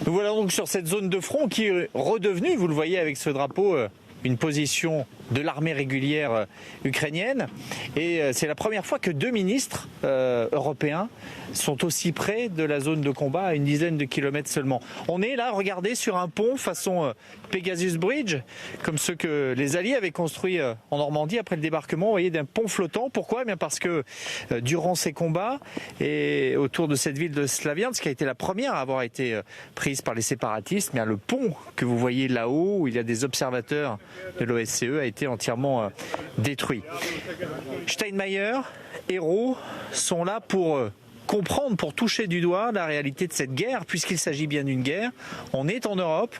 Nous voilà donc sur cette zone de front qui est redevenue, vous le voyez avec ce drapeau, une position de l'armée régulière ukrainienne. Et c'est la première fois que deux ministres européens sont aussi près de la zone de combat, à une dizaine de kilomètres seulement. On est là, regardez, sur un pont façon Pegasus Bridge, comme ceux que les Alliés avaient construits en Normandie après le débarquement. Vous voyez, d'un pont flottant. Pourquoi ? Eh bien parce que durant ces combats et autour de cette ville de Slaviansk, qui a été la première à avoir été prise par les séparatistes, eh bien le pont que vous voyez là-haut, où il y a des observateurs de l'OSCE, a été entièrement détruit. Steinmeier, Hérault sont là pour comprendre, pour toucher du doigt la réalité de cette guerre, puisqu'il s'agit bien d'une guerre. On est en Europe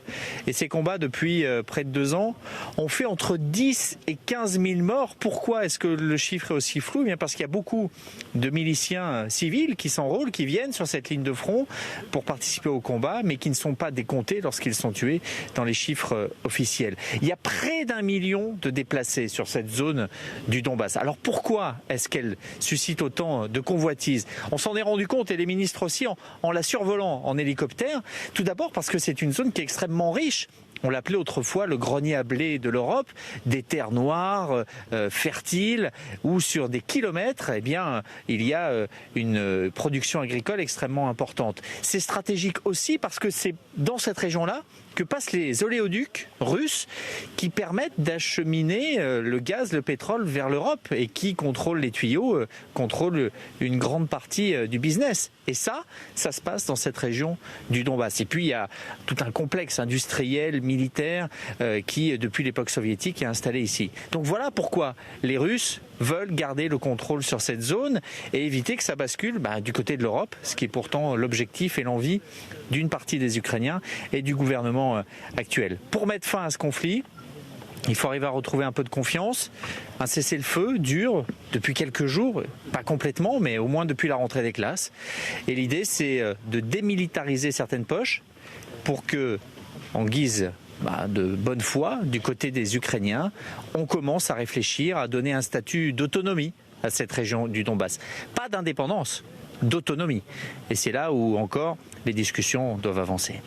et ces combats depuis près de 2 ans ont fait entre 10 et 15 000 morts. Pourquoi est-ce que le chiffre est aussi flou ? Eh bien parce qu'il y a beaucoup de miliciens civils qui s'enrôlent, qui viennent sur cette ligne de front pour participer au combat, mais qui ne sont pas décomptés lorsqu'ils sont tués dans les chiffres officiels. Il y a près d'1 million de déplacés sur cette zone du Donbass. Alors pourquoi est-ce qu'elle suscite autant de convoitises ? On s'en est rendu compte, et les ministres aussi, en la survolant en hélicoptère. Tout d'abord parce que c'est une zone qui est extrêmement riche. On l'appelait autrefois le grenier à blé de l'Europe, des terres noires, fertiles, où sur des kilomètres, eh bien, il y a une production agricole extrêmement importante. C'est stratégique aussi parce que c'est dans cette région-là que passent les oléoducs russes qui permettent d'acheminer le gaz, le pétrole vers l'Europe et qui contrôlent les tuyaux, contrôlent une grande partie du business. Et ça se passe dans cette région du Donbass. Et puis il y a tout un complexe industriel, militaire, qui depuis l'époque soviétique est installé ici. Donc voilà pourquoi les Russes veulent garder le contrôle sur cette zone et éviter que ça bascule du côté de l'Europe, ce qui est pourtant l'objectif et l'envie d'une partie des Ukrainiens et du gouvernement actuel. Pour mettre fin à ce conflit, il faut arriver à retrouver un peu de confiance. Un cessez-le-feu dure depuis quelques jours, pas complètement, mais au moins depuis la rentrée des classes. Et l'idée, c'est de démilitariser certaines poches pour que, en guise de bonne foi, du côté des Ukrainiens, on commence à réfléchir à donner un statut d'autonomie à cette région du Donbass. Pas d'indépendance, d'autonomie. Et c'est là où encore les discussions doivent avancer.